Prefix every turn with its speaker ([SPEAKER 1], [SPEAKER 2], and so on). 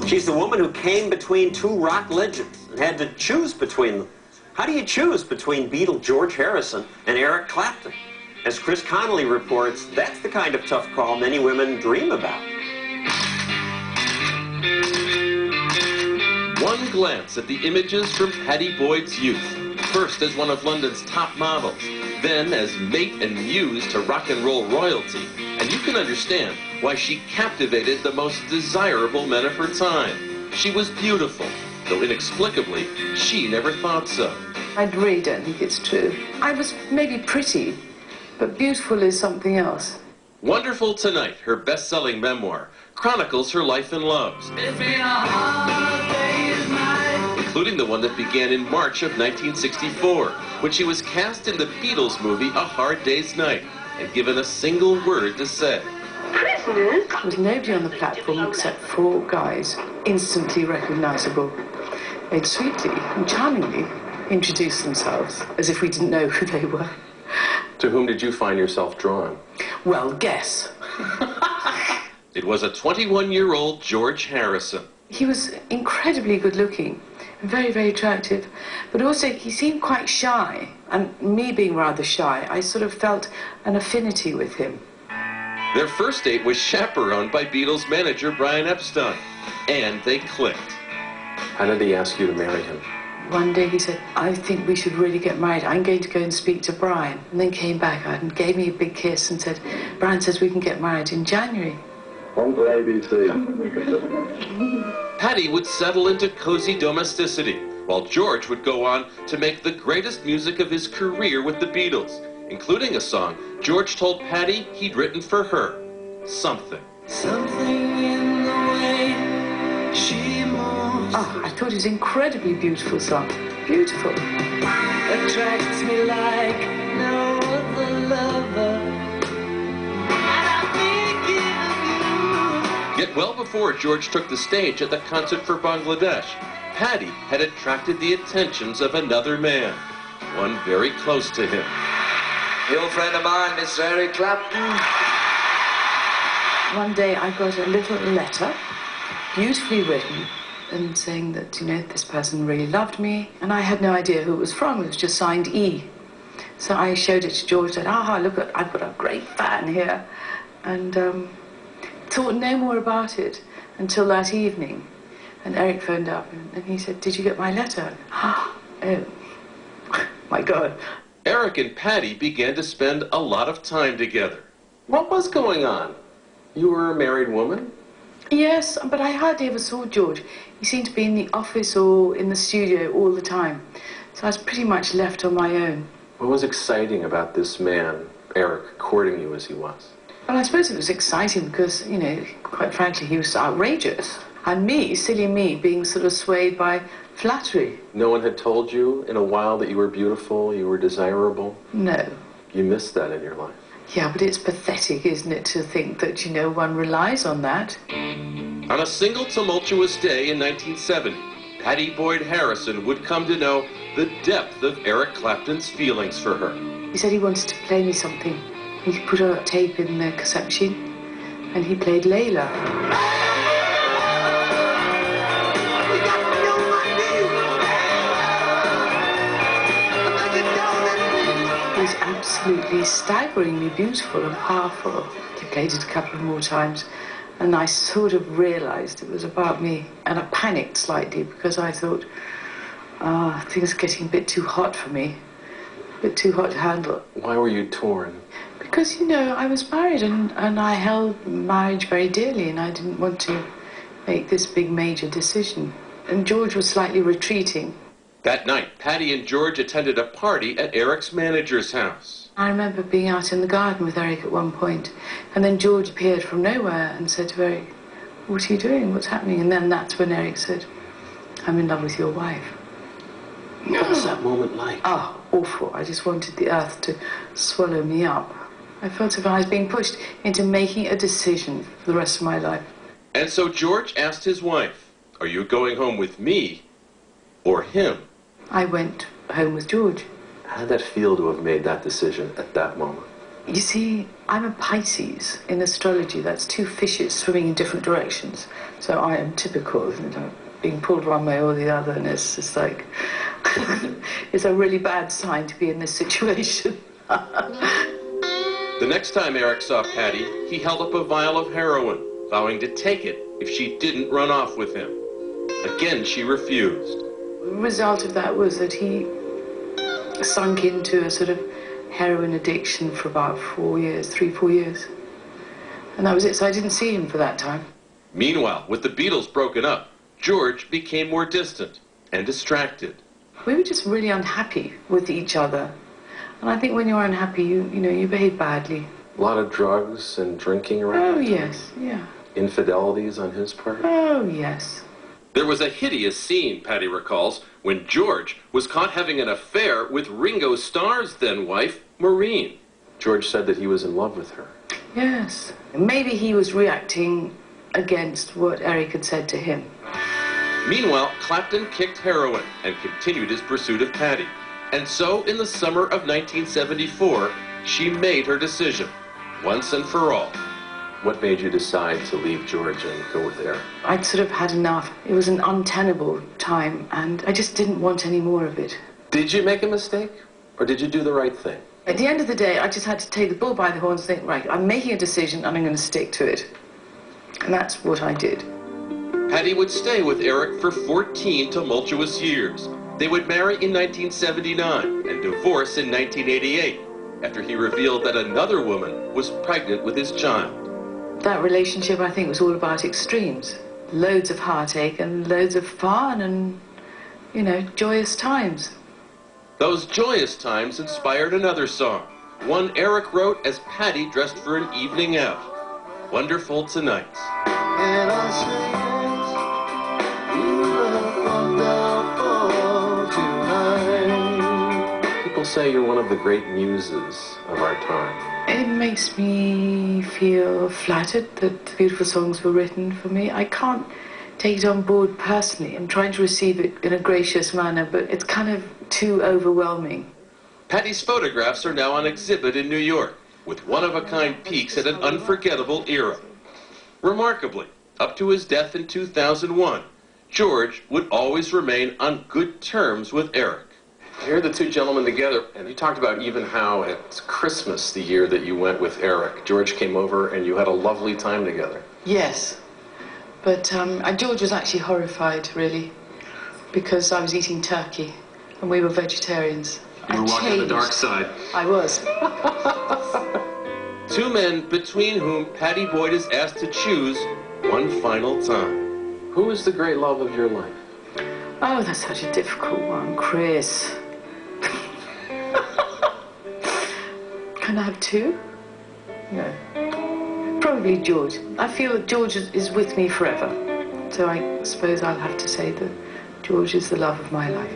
[SPEAKER 1] She's the woman who came between two rock legends and had to choose between them. How do you choose between Beatle George Harrison and Eric Clapton? As Chris Connolly reports, that's the kind of tough call many women dream about.
[SPEAKER 2] One glance at the images from Pattie Boyd's youth, first as one of London's top models, then as mate and muse to rock and roll royalty, and you can understand why she captivated the most desirable men of her time. She was beautiful, though inexplicably, she never thought so.
[SPEAKER 3] I really don't think it's true. I was maybe pretty, but beautiful is something else.
[SPEAKER 2] Wonderful Tonight, her best-selling memoir, chronicles her life and loves, including the one that began in March of 1964, when she was cast in the Beatles movie A Hard Day's Night and given a single word to say.
[SPEAKER 3] Prisoners? There was nobody on the platform except 4 guys, instantly recognizable. They'd sweetly and charmingly introduced themselves, as if we didn't know who they were.
[SPEAKER 4] To whom did you find yourself drawn?
[SPEAKER 3] Well, guess.
[SPEAKER 2] It was a 21-year-old George Harrison.
[SPEAKER 3] He was incredibly good-looking, very, very attractive, but also he seemed quite shy. And me being rather shy, I sort of felt an affinity with him.
[SPEAKER 2] Their first date was chaperoned by Beatles manager Brian Epstein, and they clicked.
[SPEAKER 4] How did he ask you to marry him?
[SPEAKER 3] One day he said, I think we should really get married. I'm going to go and speak to Brian. And then came back and gave me a big kiss and said, Brian says we can get married in January.
[SPEAKER 5] On to ABC.
[SPEAKER 2] Pattie would settle into cozy domesticity, while George would go on to make the greatest music of his career with the Beatles, including a song George told Pattie he'd written for her, Something.
[SPEAKER 6] Something in the way she moves.
[SPEAKER 3] Oh, I thought it was an incredibly beautiful song. Beautiful.
[SPEAKER 6] Attracts me like no other lover.
[SPEAKER 2] Yet well before George took the stage at the concert for Bangladesh, Pattie had attracted the attentions of another man, one very close to him.
[SPEAKER 6] Your friend of mine, Mr. Eric Clapton.
[SPEAKER 3] One day I got a little letter, beautifully written, and saying that, you know, this person really loved me, and I had no idea who it was from. It was just signed E. So I showed it to George, said, aha, look, I've got a great fan here, and thought no more about it until that evening. And Eric phoned up, and he said, did you get my letter? Oh, my God.
[SPEAKER 2] Eric and Pattie began to spend a lot of time together.
[SPEAKER 4] What was going on? You were a married woman?
[SPEAKER 3] Yes, but I hardly ever saw George. He seemed to be in the office or in the studio all the time. So I was pretty much left on my own.
[SPEAKER 4] What was exciting about this man, Eric, courting you as he was?
[SPEAKER 3] Well, I suppose it was exciting because, you know, quite frankly, he was outrageous. And me, silly me, being sort of swayed by flattery.
[SPEAKER 4] No one had told you in a while that you were beautiful, you were desirable?
[SPEAKER 3] No.
[SPEAKER 4] You missed that in your life.
[SPEAKER 3] Yeah, but it's pathetic, isn't it, to think that, you know, one relies on that.
[SPEAKER 2] On a single tumultuous day in 1970, Pattie Boyd Harrison would come to know the depth of Eric Clapton's feelings for her.
[SPEAKER 3] He said he wanted to play me something. He put a tape in the cassette machine, and he played Layla. It was absolutely staggeringly beautiful and powerful. He played it a couple more times, and I sort of realized it was about me. And I panicked slightly because I thought, things are getting a bit too hot for me, a bit too hot to handle.
[SPEAKER 4] Why were you torn?
[SPEAKER 3] Because, you know, I was married and I held marriage very dearly, and I didn't want to make this big major decision. And George was slightly retreating.
[SPEAKER 2] That night, Pattie and George attended a party at Eric's manager's house.
[SPEAKER 3] I remember being out in the garden with Eric at one point, and then George appeared from nowhere and said to Eric, what are you doing? What's happening? And then that's when Eric said, I'm in love with your wife.
[SPEAKER 4] What was that moment like?
[SPEAKER 3] Oh, awful. I just wanted the earth to swallow me up. I felt as if I was being pushed into making a decision for the rest of my life.
[SPEAKER 2] And so George asked his wife, are you going home with me or him?
[SPEAKER 3] I went home with George.
[SPEAKER 4] How did that feel to have made that decision at that moment?
[SPEAKER 3] You see, I'm a Pisces in astrology. That's two fishes swimming in different directions. So I am typical, being pulled one way or the other, and it's just like, it's a really bad sign to be in this situation.
[SPEAKER 2] The next time Eric saw Pattie, he held up a vial of heroin, vowing to take it if she didn't run off with him. Again, she refused.
[SPEAKER 3] The result of that was that he sunk into a sort of heroin addiction for about 4 years, 3-4 years. And that was it, so I didn't see him for that time.
[SPEAKER 2] Meanwhile, with the Beatles broken up, George became more distant and distracted.
[SPEAKER 3] We were just really unhappy with each other. And I think when you're unhappy, you behave badly.
[SPEAKER 4] A lot of drugs and drinking around?
[SPEAKER 3] Oh, yes, yeah.
[SPEAKER 4] Infidelities on his part?
[SPEAKER 3] Oh, yes.
[SPEAKER 2] There was a hideous scene, Pattie recalls, when George was caught having an affair with Ringo Starr's then-wife, Maureen.
[SPEAKER 4] George said that he was in love with her.
[SPEAKER 3] Yes. Maybe he was reacting against what Eric had said to him.
[SPEAKER 2] Meanwhile, Clapton kicked heroin and continued his pursuit of Pattie. And so, in the summer of 1974, she made her decision, once and for all.
[SPEAKER 4] What made you decide to leave George and go with Eric?
[SPEAKER 3] I'd sort of had enough. It was an untenable time, and I just didn't want any more of it.
[SPEAKER 4] Did you make a mistake, or did you do the right thing?
[SPEAKER 3] At the end of the day, I just had to take the bull by the horns and think, right, I'm making a decision and I'm going to stick to it. And that's what I did.
[SPEAKER 2] Pattie would stay with Eric for 14 tumultuous years. They would marry in 1979 and divorce in 1988, after he revealed that another woman was pregnant with his child.
[SPEAKER 3] That relationship, I think, was all about extremes. Loads of heartache and loads of fun and, joyous times.
[SPEAKER 2] Those joyous times inspired another song, one Eric wrote as Pattie dressed for an evening out. Wonderful Tonights.
[SPEAKER 7] And I say yes, you are wonderful tonight.
[SPEAKER 4] People say you're one of the great muses of our time.
[SPEAKER 3] It makes me feel flattered that the beautiful songs were written for me. I can't take it on board personally. I'm trying to receive it in a gracious manner, but it's kind of too overwhelming.
[SPEAKER 2] Pattie's photographs are now on exhibit in New York, with one-of-a-kind peaks at an unforgettable era. Remarkably, up to his death in 2001, George would always remain on good terms with Eric.
[SPEAKER 4] Here are the two gentlemen together, and you talked about even how at Christmas, the year that you went with Eric, George came over and you had a lovely time together.
[SPEAKER 3] Yes, but George was actually horrified, really, because I was eating turkey and we were vegetarians.
[SPEAKER 1] You were walking on the dark side.
[SPEAKER 3] I was.
[SPEAKER 2] Two men between whom Pattie Boyd is asked to choose one final time.
[SPEAKER 4] Who is the great love of your life?
[SPEAKER 3] Oh, that's such a difficult one, Chris. Can I have two? No. Probably George. I feel that George is with me forever. So I suppose I'll have to say that George is the love of my life.